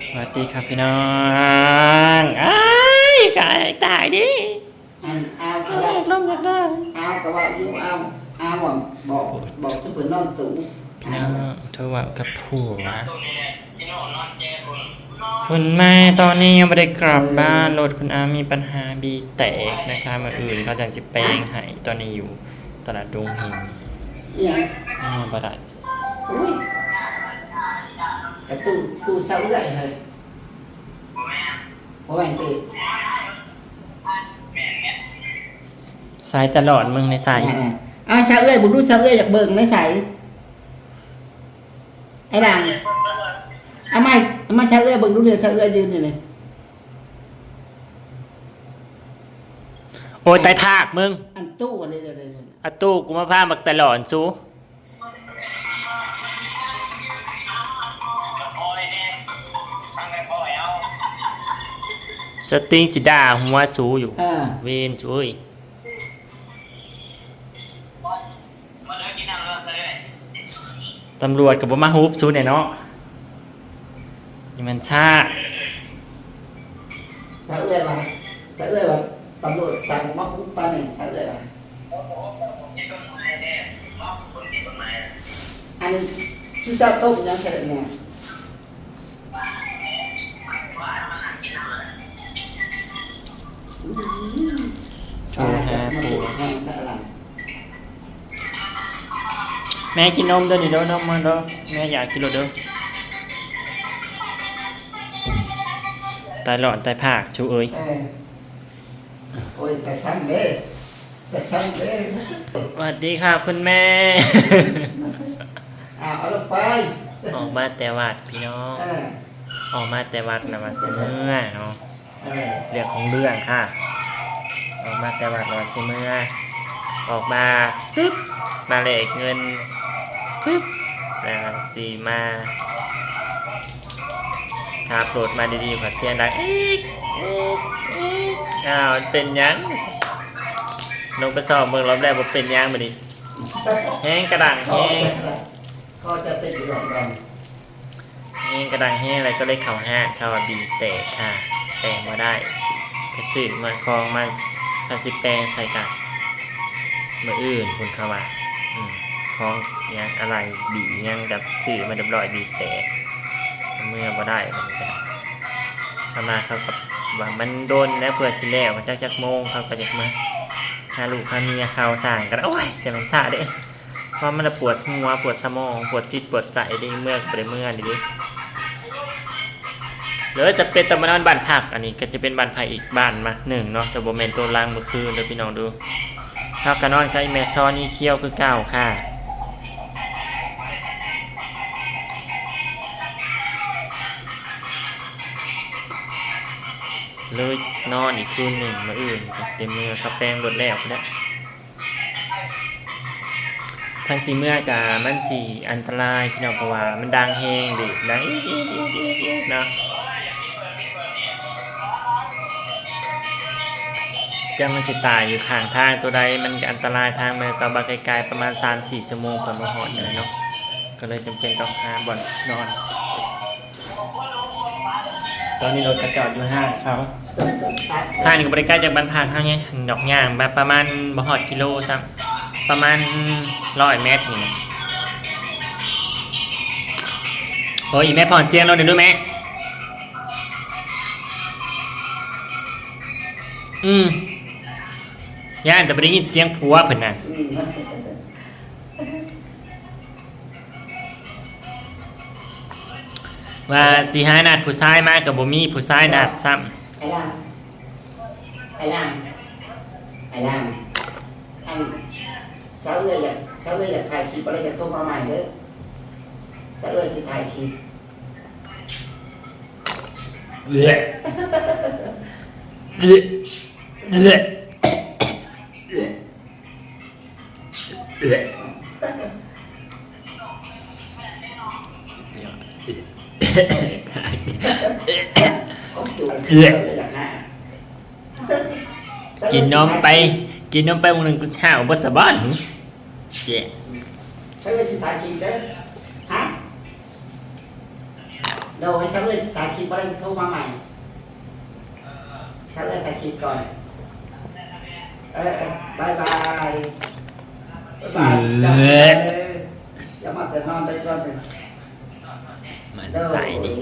สวัสดีครับพี่น้องอ้ายกายตายดิเอาก็อ้าว่าวลมอยากได้ เอาก็ว่าอยู่เอาบอกสุเพิ่นนอนตู่พี่น้องเธอว่ากับผัวคุณแม่ตอนนี้ยังไม่ได้กลับบ้านรถคุณอามีปัญหาบีแตกนะคะมาอื่นเขาจังสิแปลงให้ตอนนี้อยู่ตลาดดงหินอีหยังนี่บ่ได้ อุ้ยกระตู้เซาเรื่อยเลยบ่แม่นติ สายตลอดมึงในสาย นั่นๆเอาเซาเรื่อยบ่ดูเซาเรื่อยอยากเบิ่งในใสไอ้ดังเอาไม้เซาเรื่อยเบิ่งดูเด้อเซาเรื่อยยืนนี่เลย โอ้ยตายภาคมึง อันตู้อันนี้เด้อ อาตู้กูมาพาบักตลอดซูสติงสิดาหัวสูอยู่เวนช่วยตำรวจกับบ่มาฮุบซูเนี่ยเนาะนี่มันชาเซาเรื่อยว่าตำรวจสั่งมาคุกปานนี่เซาเรื่อยว่าอันนี้ชื่อเจ้าต้มยังไงเนี่ยโชว์ฮาปู อะไร แม่กินนมเด้อนี่เด้อนมมาเด้อแม่อยากกินรถเด้อตายหลอดตายภาคชูเอ้ย โอ้ยแต่ซ้ำเด้แต่ซ้ำเด้ สวัสดีค่ะคุณแม่ เอาลงไป ออกมาแต่วัดพี่น้องออกมาแต่วัดนะมาเสนอเนาะเรื่องของเรื่องค่ะออกมาแต่วัดมาเสนอออกมาปึ๊บมาเลขเงินปึ๊บแล้วสีมาขับรถมาดีๆผัดเสียงดังอ้าวเป็นยังลงไปสอบเมืองรอบแรกว่าเป็นยังมาดิแห้งกระดังแห้ง ก็จะเป็นอีกแบบนึง แห้งกระดังแห้งอะไรก็เลยเข่าห้าเข่าบีแตกค่ะแปลงมาได้ไปสื่อมาคลองมาคาสิแปลงใส่กันเมื่ออื่นคุณเขาว่าคล้องยังอะไรบียังแบบสื่อมาเรียบร้อยบีแตกเมื่อมาได้มันจะทำมาเขากับว่ามันโดนแล้วเผื่อสิแล้วมันจักโมงเขาก็จะมาหาลูกหาเมียเขาสั่งกันโอ้ยแต่มันซาเด้เพราะมันปวดหัวปวดสมองปวดจิตปวดใจดิเมื่อไปเมื่อดิหรือจะเป็นตะมันบ้านผักอันนี้ก็จะเป็นบ้านไผ่อีกบ้านมาหนึ่งเนาะแต่โบเมนตัวล่างเมื่อคืนเดี๋ยวพี่น้องดูถ้ากระนอนกับไอแม่ซ้อนี่เคี้ยวคือเก้าค่ะเลยนอนอีกคืนหนึ่งมาอื่นจะเต็มมือขับแป้งรถแล้วก็ได้ทางสีเมื่อกามันสีอันตรายพี่น้องเพราะว่ามันดังแห้งดิดังอีกเนาะจะมันจะตายอยู่ข้างทางตัวใดมันอันตรายทางมันก็บาไกลๆประมาณ 3-4 ชั่วโมงผ่านมาหอดเลยเนาะก็เลยจำเป็นต้องหาบ่อนนอนตอนนี้รถกระจอดอยู่ห้างเขาห้างนี่ก็บริการจากบ้านพักเขาเนี่ยดอกย่างแบบประมาณบ่หอดกิโลซ้ำประมาณ100 เมตรนี่นะโอ้ยแม่ผ่อนเสียงเราเดี๋ยวดูแม่ย่านแต่ไม่ได้ยินเสียงผัวเพิ่นน่ะว่าสิหานัดผู้ชายมากับบ่มีผู้ชายนัดซ้ำไอ้ล่างอันเสาเลยอยากถ่ายคลิปอะไรจะโทรมาใหม่เด้อเสาเลยสิถ่ายคลิปกินนมไปมื้อนึงกูเช้าบ่สบายเย้ใช้เวลาถ่ายคลิปเด้อฮะ โดยถ้าเลยถ่ายคลิปอะไรโทรมาใหม่ถ้าเลยถ่ายคลิปก่อนบายบายบายอย่ามาแต่นอนไปก่อน มันใส่ดิ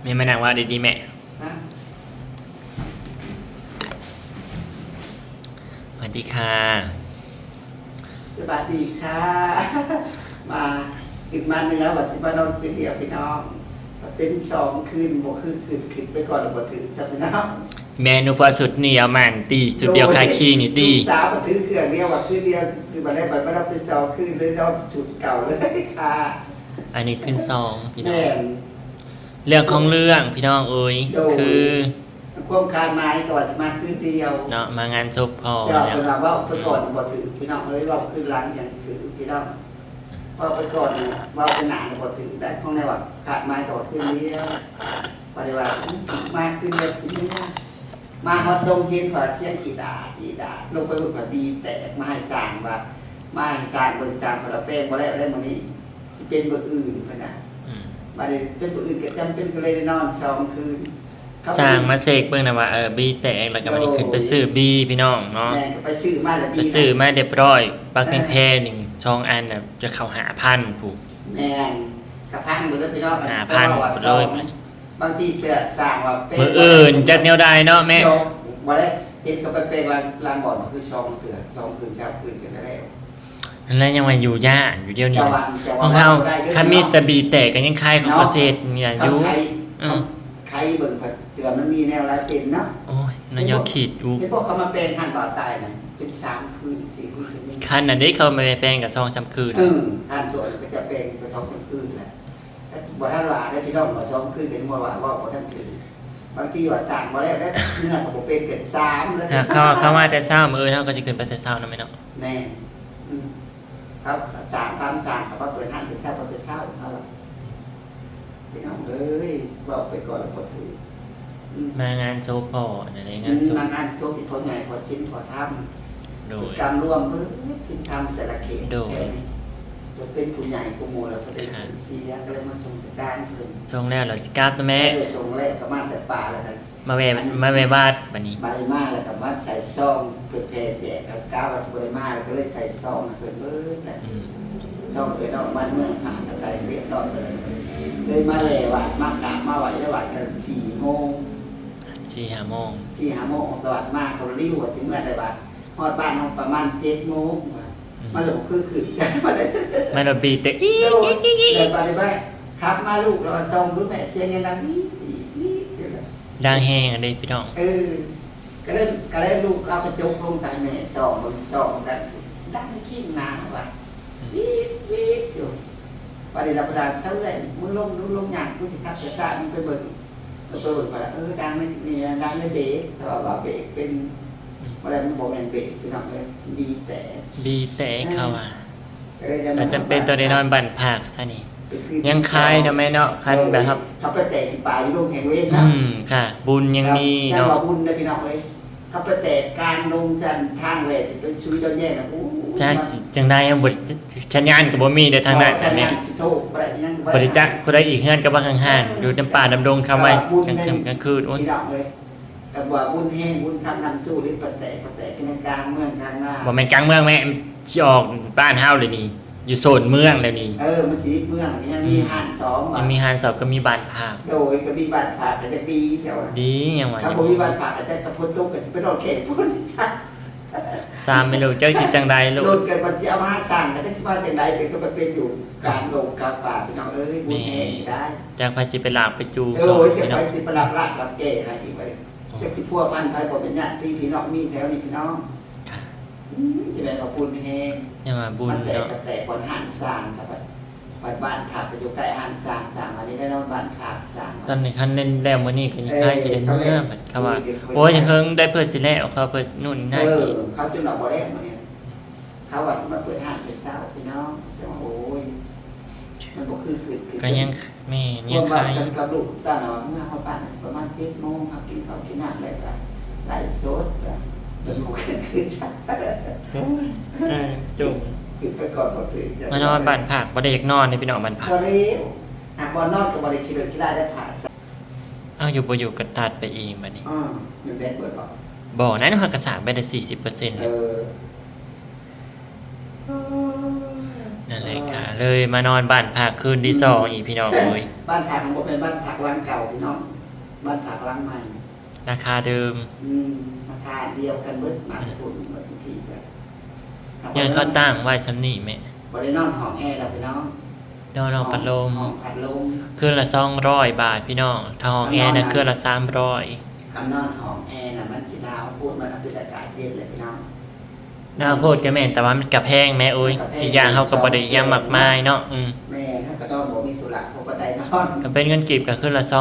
แม่มานั่งว่าดีๆแม่สวัสดีค่ะ สวัสดีค่ะมาขึ้นมาเนื้อวัดสิบานอนคืนเดียวพี่น้องเป็น2 คืนบ่คือขึ้นไปก่อนแล้วบ่ถือสักพี่น้อง เมนูพอสุดนี่เอามันตีจุดเดียวคาคีนี่ตี ลูกสาวมาถือเครื่องเดียวว่าคืนเดียวคือมาได้บัดมาได้เป็น2 คืนเลยนอนสุดเก่าเลยค่ะ อันนี้ขึ้นซองพี่น้อ แม่ ง น เรื่องของเรื่องพี่น้องเอ้ยคือ ความคาดหมายก็ว่าสิมาคืนเดียว เนาะมางานศพพอ เจ้า แล้ว เพิ่นว่าไปก่อนบ่ถือพี่น้องเอ้ยว่าคืนหลังอย่างถือพี่น้องว่าไปก่อนว่าไปหนาบ่ถือได้ของในว่าคาดหมายก็ว่าคืนเดียวบ่ได้ว่ามาคืนเดียวคืนเดียวมาฮอดดงเห็นว่าเสียงอีดาลงไปเบิ่งว่าบีแตกมาให้สร้างว่ามาให้สร้างเบิ่งสร้างพละแป้งบ่ได้เอาได้มื้อนี้สิเป็นเบิ่งอื่นเพิ่นน่ะ อืม บัดนี้เป็นเบิ่งอื่นก็จำเป็นก็เลยได้นอน2 คืน สร้างมาเสกเบิ่งนะว่าบีแตกแล้วก็มันขึ้นไปซื้อบีพี่น้องเนาะ แม่ก็ไปซื้อมาแล้ว ไปซื้อมาเรียบร้อยปักแพงๆหนึ่งช่องอันน่ะจะเข้า5,000ผู้ แม่นกระพังบ่ได้พี่น้อง 5,000เลย บางทีเสื้อสร้างว่าเป็น มื้ออื่นจักแนวใดเนาะแม่ บ่ได้เฮ็ดก็ไปเป็นลางบ่อนคือ2 เถื่อ2 คืน3 คืนกันแล้ว นั่นแหละยังว่าอยู่ยากอยู่เดียวนี้ เจ้าว่า ของเฮาคันมีแต่บีแตกก็ยังคายของเกษตรเนี่ยอยู่ ใครเบิ่งเพิ่นเถื่อมันมีแนวหลายเป็นเนาะ โอ้ยนายกขีดอยู่ เห็นพวกเขามาเป็นหันต่อตายน่ะเป็น3 คืน4 คืนนี่ คันน่ะได้เขามาแปลงกับ2-3คืน ท่านตัวก็จะเป็นไป2 คืนแหละถ้าบ่ทันว่าได้พี่น้องว่า2 คืนเป็นบ่ว่าบ่ทันถือบางทีว่าสั่งบ่แล้วได้เนื้อก็บ่เป็นเกิด3แล้ว หากเข้ามาแต่เช้ามื้ออื่นเฮาก็สิขึ้นไปแต่เช้านำแม่เนาะ แน่ครับสั่งตามสั่งกับว่าเปิดห้างเป็นเช้าเปิดเช้าเขาล่ะพี่น้องเอ้ยบอกไปก่อนแล้วบ่ถือ มางานโซพอนั่นแหละงานโซ มางานโชคที่ทนใหญ่พอสิ้นพอท โด ำกิ ย จกรรมร่วมมือสิ้นทำแต่ละเขต โดย แค่นี้จะเป็นผู้ใหญ่ผู้โมแล้วก็เป็นผู้เสียก็เลยมาส่งสการเพิ่น ช่วงแรกเราสิกลับนะแม่ ส่งแรกก็มาแต่ป่าแล้วกัน มาแวะบาดบัดนี้ บาริมาแล้วก็มาใส่ซองเพื่อแพร่แจกกับก้าววัสบริมาแล้วก็เลยใส่ซองเพื่อนเบิดแหละ อืม ซองเกิดออกบ้านเมืองผ่านก็ใส่เรียบร้อยไปเลยเลยมาแหล่วัดมากราบมาไหวได้วัดกัน4 โมง 4-5 โมง 4-5 โมงออกจากวัดมาเขาริ้วว่าสิเมื่อใดวัดฮอดบ้านเราประมาณ7 โมงมาหลงคือมาได้ มาดบีแต่อี เลยไปได้ครับมาลูกเราซองรู้แม่เสียงดังนี่ ดังแฮงอันนี้พี่น้อง ก็เล่นลูกเขากระจกลงใส่แม่สองกันดังไม่ขี้หนาว่ะวีดอยู่ประเดี๋ยวเราประดานเสื้อมึงลงอย่างกูสิครับจะจ่ามึงไปเบิ่งว่าดังไม่นี่ดังไม่เบรกเขาบอกว่าเบรกเป็นอะไรมันบอกเป็นเบรกพี่น้องเลยบีแต่ บีแต่เข้ามาอาจจะเป็นตัวได้นอนบั่นผักซะนี่ยังคายนะแม่เนาะคันแบบครับ เขาไปแตะป่าอยู่โรงแห่งเวทนะ ค่ะ บุญยังมีเนาะ เนาะบุญได้พี่น้องเลยเขาไปแตะการลงสันทางเวทสิไปช่วยเราแย่นะโอ้ จ้าจังได้ยังบ่ชัญญาณก็บ่มีเด้อทางนั้น แม่ แม่ สิโทษบ่ได้ยัง บริจาคผู้ใดอีกเฮือนก็บ่ห่างๆอยู่น้ำป่าดำดงคำไว้กลางค่ำกลางคืนโอ้ย พี่น้องเลยกับว่าบุญแห้งบุญคำนำสู้หรือปะแตะกันในกลางเมืองกลางหน้า บ่แม่นกลางเมืองแม่สิออกบ้านเฮาเลยนี่อยู่โซนเมืองแล้วนี่ มันสีเมืองยังมีหานสอง ยังมีหานสอบก็มีบ้านพัก โดยก็มีบาดผ่าก็จะดีแต่ว่า ดียังว่า ถ้าบ่มีบาดผ่าอาจจะกระพุ้นตุกก็สิไปโดนเขตพุ่น สามไม่รู้เจ้าสิจังใดลู โด ก นเกิดบัญชีเอามาสร้างก็จะสิว่าจังใดเป็นก็ไปเป็นอยู่กลางดงกลางป่าพี่น้องเอ้ยบุญแห้งได้ จากพาสิไปลากไปจู โอ้ยจะ พี่น้ ไป อง สิประดับรากรับแก่ให้อีกเลยจะสิพัวพันไปบ่เป็นญาติพี่น้องมีแถวนี้พี่น้อง ค่ะ จะได้ขอบคุณแห้ง ยังว่าบุญ มันแตก เนาะ กับแตกคนหันสร้างครับบ้านผักไปอยู่ใกล้หันสร้างอันนี้ได้นอนบ้านผักสร้าง ตอนนี้คันเล่นแล้วมื้อนี้ก็ยังคล้ายสิได้เมื่อบัดเขาว่าโอ้ยเฮิงได้เพิ่นสิแล้วเขาเพิ่นนู่นนี่นั่นอีก เขาจนเราบ่ได้มาเนี่ยเขาว่าที่มาเปิดห้างเป็นเช้าพี่น้องแต่ว่าโอ้ยมันบ่คือ ก็ยังแม่ ยั ยัง ง คา คาย ย กับลูกตาเนาะเมื่อเขาบ้านประมาณ7 โมงครับกินข้าวกินน้ำแล้วก็ไล่สดแล้ว เป็นหมูคือชัด จุ่ม คือไปก่อนบ่ถือ มานอนบ้านผักบ่ได้อยากนอนในพี่น้องบ้านผัก บ่เร็วหากบ่นอนก็บ่ได้คิดเลยคิดได้ผ่าซะ เอาอยู่บ่อยู่ก็ตัดไปเองบัดนี้ มันได้เปิดบ่ บ่นั้นเฮาก็สร้างไปได้40%แล้วนั่นแหละค่ะเลยมานอนบ้านผักคืนที่สองอีกพี่น้องเอ้ย บ้านผักของผมเป็นบ้านผักหลังเก่าพี่น้องบ้านผักหลังใหม่ ราคาเดิม ราคาเดียวกันเบิดมาทุกคนเบิดทุกที่กัน ยังก็ตั้งไว้ซ้ำนี่แม่ บ่ได้นอนห้องแอร์แล้วพี่น้อง นอนพัดลม ห้องพัดลม คืนละ200บาทพี่น้องถ้าห้องแอร์น่ะคืนละ300 คำนอนห้องแอร์น่ะมันสิหนาวพูดมันเป็นอากาศเย็นเลยพี่น้อง น่าโพดก็แม่นแต่ว่ามันก็แพงแม่โอ้ยอีกอย่างเฮาก็บ่ได้ยามมากมายเนาะแม่ถ้าก็นอนบ่มีธุระเขาก็ได้นอน ก็เป็นเงินกีบก็คืนละ200,000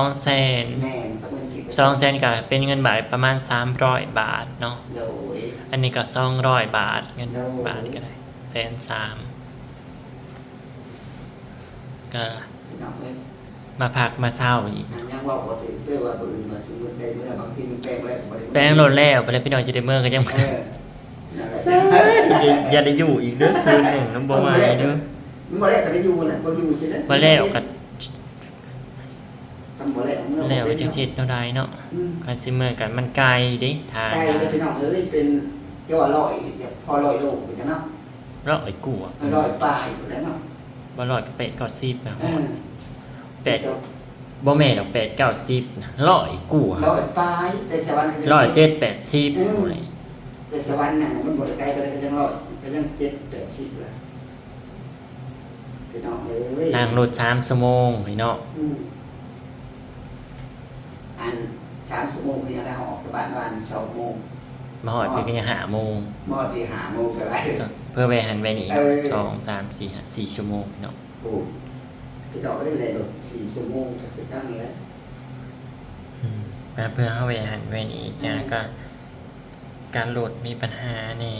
แม่ก็เงินกิน 200,000ก็เป็นเงินบาทประมาณ300บาทเนาะ โดย อันนี้ก็200บาทเงินบาทก็ได้130,000ก็ พี่น้องเอ้ย มาพักมาเช่าอีก ยังว่าบ่ถือเด้อว่าบ่อื่นมาซื้อได้เมื่อบางทีมันแปลงแล้วบ่ได้ แป้งโหลดแล้วไปแล้วพี่น้องจะได้เมื่อก็ยัง นั่นแหละ อย่าได้อยู่อีกเด้อคืนหนึ่งน้ำบ่ไหวเด้อ มันบ่ได้ก็ได้อยู่แหละบ่อยู่สิได้ บ่แล้วก็ ทำบ่แล้วเมื่อ แล้วจังสิเท่าใดเนาะการสิเมื่อกันมันไกลเด้ทาง ไกลเลยพี่น้องเอ้ยเป็นเกี่ยวว่าพอ100โลไปจังเนาะ ร้อยกูอ่ะ 100ปลายอยู่แล้วเนาะ บ่ร้อยก็เป็ดก็10นะ เออ เป็ดบ่แม่นดอกเป็ด90นะร้อยกูอ่ะ 100ปลายแต่สวรรค์ ร้อย7 80โอ้ย แต่สวรรค์น่ะมันบ่ได้ไกลไปเลยก็ยัง100ก็ยัง7 80แล้วพี่น้องเอ้ย นั่งรถ3ชั่วโมงพี่น้อง อัน3ชั่วโมงก็ยังได้ออกจากบ้านวัน2โมง มาฮอดเพิ่นก็ยัง5โมง มอดดี5โมงก็ได้ เพื่อไปหันไปนี่ เออ 2 3 4 5 4ชั่วโมงพี่น้อง โอ้พี่ดอกได้เลยลูก4ชั่วโมงก็คือตั้งแล้ว เพื่อเข้าไปหันไปนี่นะก็การโหลดมีปัญหานี่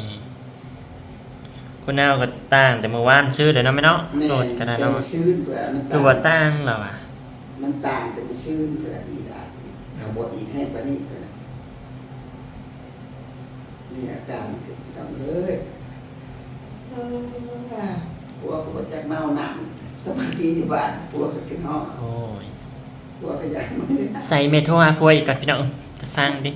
คุณเอาก็ตั้งแต่เมื่อวานชื่อเดี๋ยวนะไม่เนาะโหลดกันนะ เนา เนาะ ชื้นเพื่อมัน คือว่าตั้งเหรอวะ มันต่างแต่มันชื้นเพื่ออีกอ่ะเอาบ่อีกให้ปานนี้เพื่อนี่อาการมันคือพี่ดอกเอ้ยพวกก็บ่จักเมาหนักสมาธิอยู่บ้านพวกก็กินห้อง โอ้ย พวกก็อยากมา ใส่เมทัลพวยอีกก่อนพี่น้องจะสร้างดิ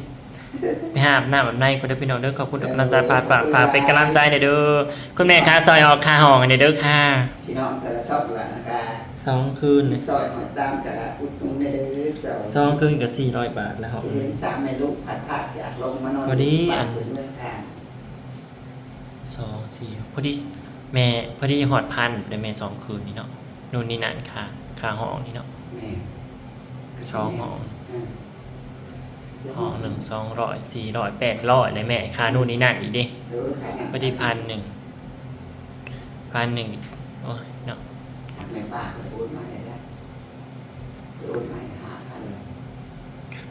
ไปหาหน้าแบบในคนเด้อพี่น้องเด้อขอบคุณทุกกำลังใจฝากเป็นกำลังใจหน่อยเด้อคุณแม่ค้าซอยออกค่าห้องหน่อยเด้อค่ะ พี่น้องแต่ละชอบละนะคะ 2 คืน ต่อยหอยตามกับอุดหนุนได้เลยเสา 2 คืนกับ400 บาทแล้ว เห็น3แม่ลูกผัดผักอยากลงมานอน พอดี บ้านเมืองทาง 2 4พอดีแม่พอดีหอดพันเดี๋ยวแม่2 คืนนี่เนาะนู่นนี่นั่นค่าห้องนี่เนาะ นี่ 2 ห้อง อืม ห้อง1 200 400 800เลยแม่ค่านู่นนี่นั่นอีกดิ เดี๋ยวขายหนัง พอดี1,100โอ้ยเนาะ แม่ป้าก็โอนมาได้แล้วโอนมา5,000เลย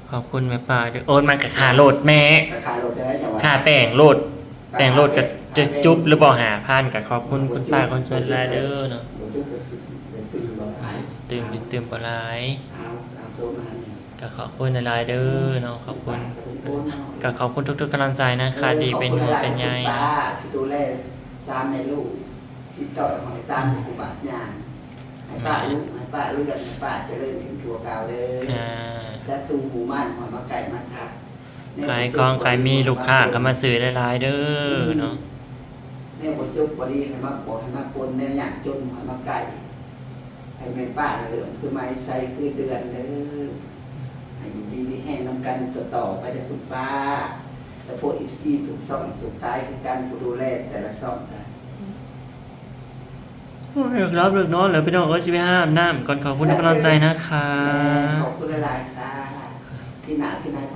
ขอบคุณแม่ป้าด้วยโอนมากับค่าโหลดแม่ ก็ขายรถได้แล้วจังหวะ ค่าแป้งโหลดก็จะจุ๊บหรือบ่หาพันกับขอบคุณคุณป้าคนชวนรายเด้อเนาะ รถจุ๊บก็สิตื่นบ่หลาย ตื่นปลาย เอาโทรมาเนี่ย ก็ขอบคุณรายเด้อเนาะขอบคุณ โอนเอา ก็ขอบคุณทุกๆกำลังใจนะคะดีเป็นห่วงเป็นใย ขอบคุณหลายๆคุณป้าที่ดูแล3แม่ลูกที่ต่อยหอยตามครูบาอาจารย์ให้ป้าลูกให้ป้าเลื่อนให้ป้าเจริญถึงตัวเก่าเลย ค่ะ จะตูหมู่บ้านมาไก่มาทัก ขายของขายมีลูกค้าก็มาซื้อหลายๆเด้อเนาะ เนี่ยบจุบบดีให้มาบอกให้มาปนเนี่ยอยากจนหอยมาไก่ให้แม่ป้าเหลืองคือไม้ใส่คือเดือนเด้อให้อยู่ดีมีแห้งน้ำกันต่อไปเด้อคุณป้าแต่พวกอีซีถูกซ่องถูกซ้ายคือการผู้ดูแลแต่ละซ่องกัน โอ้ยอยากรับเลิกนอนแล้วพี่น้องเอ้ยสิไปห้ามน้ำก่อนขอบคุณทุกกำลังใจนะคะ ขอบคุณหลายๆค่ะที่หนาที่นายพ